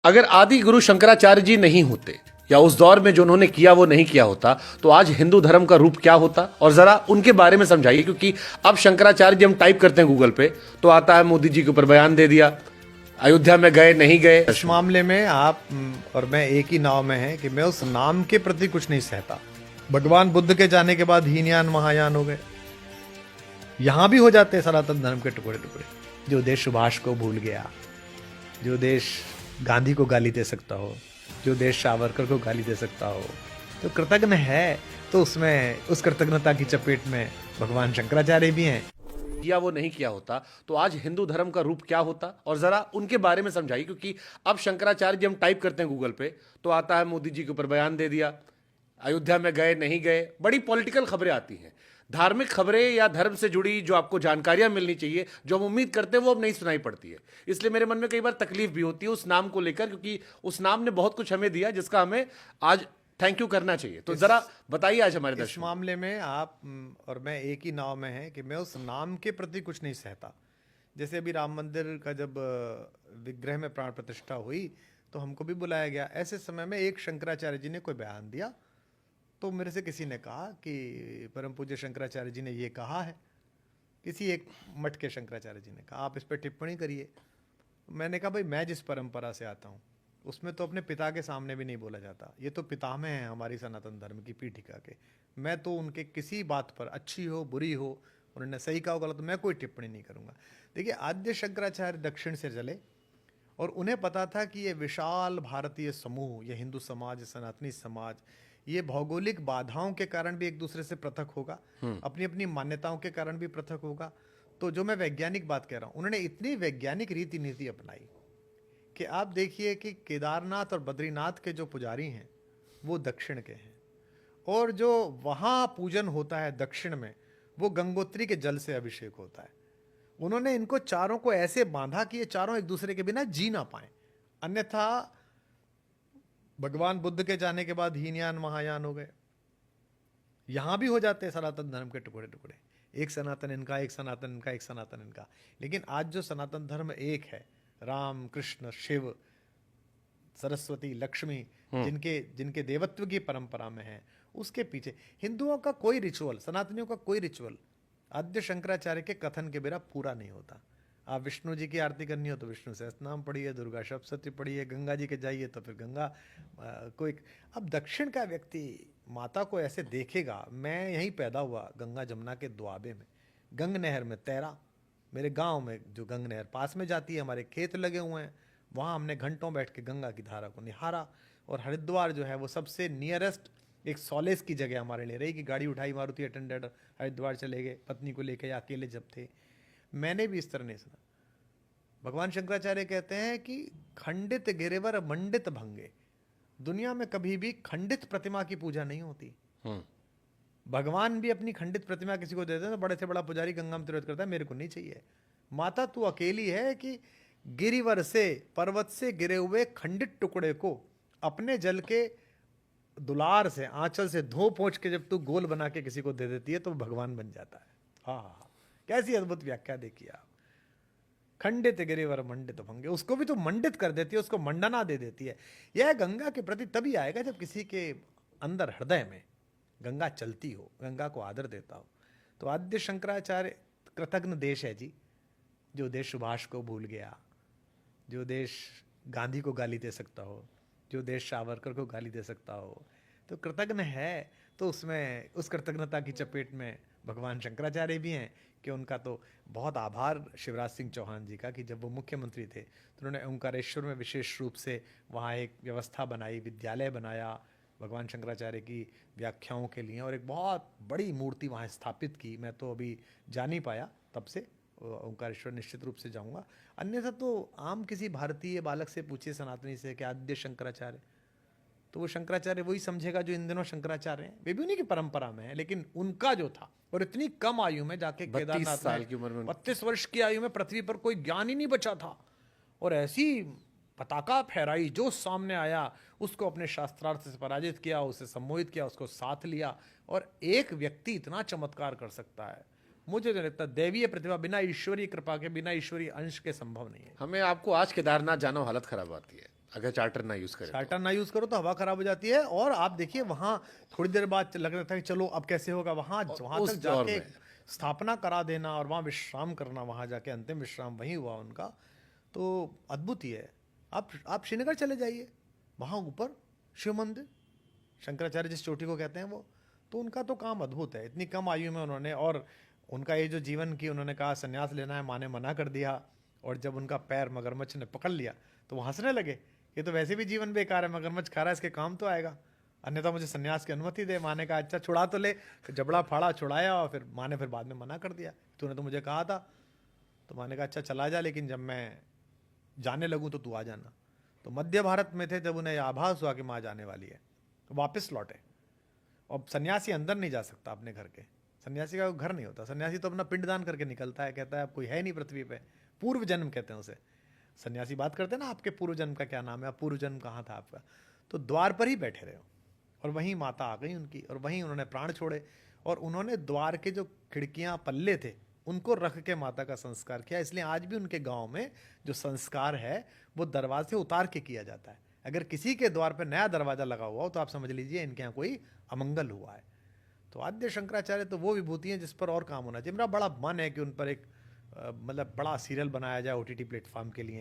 अगर आदि गुरु शंकराचार्य जी नहीं होते या उस दौर में जो उन्होंने किया वो नहीं किया होता तो आज हिंदू धर्म का रूप क्या होता, और जरा उनके बारे में समझाइए। क्योंकि अब शंकराचार्य जी हम टाइप करते हैं गूगल पे तो आता है मोदी जी के ऊपर बयान दे दिया, अयोध्या में गए नहीं गए। इस मामले में आप और मैं एक ही नाव में हैं कि मैं उस नाम के प्रति कुछ नहीं सहता। भगवान बुद्ध के जाने के बाद हीनयान महायान हो गए। यहां भी हो जाते हैं सनातन धर्म के टुकड़े टुकड़े। जो देश सुभाष को भूल गया, जो देश गांधी को गाली दे सकता हो, जो देश सावरकर को गाली दे सकता हो, तो कृतज्ञ है। तो उसमें उस कृतज्ञता की चपेट में भगवान शंकराचार्य भी हैं। किया वो नहीं किया होता तो आज हिंदू धर्म का रूप क्या होता, और जरा उनके बारे में समझाइए। क्योंकि अब शंकराचार्य जी हम टाइप करते हैं गूगल पे तो आता है मोदी जी के ऊपर बयान दे दिया, अयोध्या में गए नहीं गए। बड़ी पॉलिटिकल खबरें आती हैं, धार्मिक खबरें या धर्म से जुड़ी जो आपको जानकारियां मिलनी चाहिए, जो हम उम्मीद करते हैं वो अब नहीं सुनाई पड़ती है। इसलिए मेरे मन में कई बार तकलीफ भी होती है उस नाम को लेकर, क्योंकि उस नाम ने बहुत कुछ हमें दिया जिसका हमें आज थैंक यू करना चाहिए। तो जरा बताइए आज हमारे इस दर्शक। मामले में आप और मैं एक ही नाव में हैं कि मैं उस नाम के प्रति कुछ नहीं सहता। जैसे अभी राम मंदिर का जब विग्रह में प्राण प्रतिष्ठा हुई तो हमको भी बुलाया गया। ऐसे समय में एक शंकराचार्य जी ने कोई बयान दिया तो मेरे से किसी ने कहा कि परम पूज्य शंकराचार्य जी ने ये कहा है। किसी एक मठ के शंकराचार्य जी ने कहा आप इस पर टिप्पणी करिए। मैंने कहा भाई मैं जिस परंपरा से आता हूँ उसमें तो अपने पिता के सामने भी नहीं बोला जाता। ये तो पितामह हैं हमारी सनातन धर्म की पीठिका के। मैं तो उनके किसी बात पर अच्छी हो बुरी हो, उन्होंने सही कहा हो गलत, मैं कोई टिप्पणी नहीं करूँगा। देखिए आद्य शंकराचार्य दक्षिण से चले और उन्हें पता था कि ये विशाल भारतीय समूह, ये हिंदू समाज, सनातनी समाज, ये भौगोलिक बाधाओं के कारण भी एक दूसरे से पृथक होगा, अपनी अपनी मान्यताओं के कारण भी पृथक होगा। तो जो मैं वैज्ञानिक बात कह रहा हूँ, उन्होंने इतनी वैज्ञानिक रीति नीति अपनाई कि आप देखिए कि केदारनाथ और बद्रीनाथ के जो पुजारी हैं वो दक्षिण के हैं, और जो वहाँ पूजन होता है दक्षिण में वो गंगोत्री के जल से अभिषेक होता है। उन्होंने इनको चारों को ऐसे बांधा कि ये चारों एक दूसरे के बिना जी ना पाए। अन्यथा भगवान बुद्ध के जाने के बाद हीनयान महायान हो गए। यहां भी हो जाते हैं सनातन धर्म के टुकड़े टुकड़े। एक सनातन इनका, एक सनातन इनका, एक सनातन इनका। लेकिन आज जो सनातन धर्म एक है, राम कृष्ण शिव सरस्वती लक्ष्मी, जिनके जिनके देवत्व की परंपरा में है, उसके पीछे हिंदुओं का कोई रिचुअल, सनातनियों का कोई रिचुअल आद्य शंकराचार्य के कथन के बिना पूरा नहीं होता। आप विष्णु जी की आरती करनी हो तो विष्णु सहस्त्रनाम पढ़िए, दुर्गा सप्तशती पढ़िए, गंगा जी के जाइए तो फिर गंगा कोई। अब दक्षिण का व्यक्ति माता को ऐसे देखेगा। मैं यहीं पैदा हुआ गंगा जमुना के दुआबे में, गंग नहर में तैरा। मेरे गांव में जो गंग नहर पास में जाती है, हमारे खेत लगे हुए हैं, वहाँ हमने घंटों बैठ के गंगा की धारा को निहारा। और हरिद्वार जो है वो सबसे नियरेस्ट एक सॉलेस की जगह हमारे लिए रही कि गाड़ी उठाई, मारुति अटेंडेंट हरिद्वार चले गए पत्नी को लेकर, या अकेले जब थे। मैंने भी इस तरह नहीं सुना। भगवान शंकराचार्य कहते हैं कि खंडित गिरिवर मंडित भंगे। दुनिया में कभी भी खंडित प्रतिमा की पूजा नहीं होती। भगवान भी अपनी खंडित प्रतिमा किसी को देते हैं तो बड़े से बड़ा पुजारी गंगा में तिरोहित करता है, मेरे को नहीं चाहिए। माता तू अकेली है कि गिरिवर से, पर्वत से गिरे हुए खंडित टुकड़े को अपने जल के दुलार से, आंचल से धो पोंछ के जब तू गोल बना के किसी को दे देती है तो भगवान बन जाता है। हाँ, कैसी अद्भुत व्याख्या देखिए आप। खंडित गिरिवर मंडित भंगे, उसको भी तो मंडित कर देती है, उसको मंडना दे देती है। यह गंगा के प्रति तभी आएगा जब किसी के अंदर हृदय में गंगा चलती हो, गंगा को आदर देता हो। तो आद्य शंकराचार्य कृतज्ञ देश है जी। जो देश सुभाष को भूल गया, जो देश गांधी को गाली दे सकता हो, जो देश सावरकर को गाली दे सकता हो, तो कृतज्ञ है। तो उसमें उस कृतज्ञता की चपेट में भगवान शंकराचार्य भी हैं कि उनका तो बहुत आभार शिवराज सिंह चौहान जी का कि जब वो मुख्यमंत्री थे तो उन्होंने ओंकारेश्वर में विशेष रूप से वहाँ एक व्यवस्था बनाई, विद्यालय बनाया भगवान शंकराचार्य की व्याख्याओं के लिए, और एक बहुत बड़ी मूर्ति वहाँ स्थापित की। मैं तो अभी जा नहीं पाया, तब से ओंकारेश्वर निश्चित रूप से जाऊँगा। अन्यथा तो आम किसी भारतीय बालक से पूछिए सनातनी से कि आद्य शंकराचार्य, तो वो शंकराचार्य वही समझेगा जो इन दिनों शंकराचार्य हैं। वे भी उन्हीं की परंपरा में है, लेकिन उनका जो था, और इतनी कम आयु में जाके केदारनाथ साल की उम्र में, 32 वर्ष की आयु में पृथ्वी पर कोई ज्ञान ही नहीं बचा था, और ऐसी पताका फहराई, जो सामने आया उसको अपने शास्त्रार्थ से पराजित किया, उसे सम्मोहित किया, उसको साथ लिया। और एक व्यक्ति इतना चमत्कार कर सकता है, मुझे तो लगता है दैवीय प्रतिभा बिना ईश्वरीय कृपा के, बिना ईश्वरीय अंश के संभव नहीं है। हमें आपको आज केदारनाथ जाना हालत खराब आती है। अगर चार्टर ना यूज करें चार्टर ना यूज करो तो हवा खराब हो जाती है। और आप देखिए वहां थोड़ी देर बाद लग रहा था कि चलो अब कैसे होगा, वहां उस तक दौर जाके में। स्थापना करा देना और वहां विश्राम करना, वहां जाके अंतिम विश्राम वहीं हुआ उनका, तो अद्भुत ही है। आप श्रीनगर चले जाइए, वहां ऊपर शिव मंदिर, शंकराचार्य जिस चोटी को कहते हैं वो, तो उनका तो काम अद्भुत है। इतनी कम आयु में उन्होंने, और उनका ये जो जीवन की उन्होंने कहा संन्यास लेना है, माँ ने मना कर दिया, और जब उनका पैर मगरमच्छ ने पकड़ लिया तो वो हंसने लगे, ये तो वैसे भी जीवन बेकार है, मगरमच्छ खा रहा है, इसके काम तो आएगा, अन्यथा मुझे संन्यास की अनुमति दे। माँ ने कहा अच्छा छुड़ा तो ले, फिर जबड़ा फाड़ा, छुड़ाया, और फिर माँ ने फिर बाद में मना कर दिया, तूने तो मुझे कहा था। तो माँ ने कहा अच्छा चला जा, लेकिन जब मैं जाने लगूँ तो तू आ जाना। तो मध्य भारत में थे, जब उन्हें आभास हुआ कि माँ जाने वाली है तो वापस लौटे। और सन्यासी अंदर नहीं जा सकता अपने घर के, सन्यासी का घर नहीं होता, सन्यासी तो अपना पिंडदान करके निकलता है, कहता है अब कोई है नहीं पृथ्वी पे, पूर्व जन्म कहते हैं उसे। सन्यासी बात करते हैं ना, आपके पूर्व जन्म का क्या नाम है, आप पूर्व जन्म कहाँ था आपका, तो द्वार पर ही बैठे रहे हो। और वहीं माता आ गई उनकी, और वहीं उन्होंने प्राण छोड़े, और उन्होंने द्वार के जो खिड़कियाँ पल्ले थे उनको रख के माता का संस्कार किया। इसलिए आज भी उनके गांव में जो संस्कार है वो दरवाजे उतार के किया जाता है। अगर किसी के द्वार पर नया दरवाजा लगा हुआ हो तो आप समझ लीजिए इनके यहाँ कोई अमंगल हुआ है। तो आद्य शंकराचार्य तो वो विभूति हैं जिस पर और काम होना चाहिए। मेरा बड़ा मन है कि उन पर एक मतलब बड़ा सीरियल बनाया जाए OTT प्लेटफॉर्म के लिए।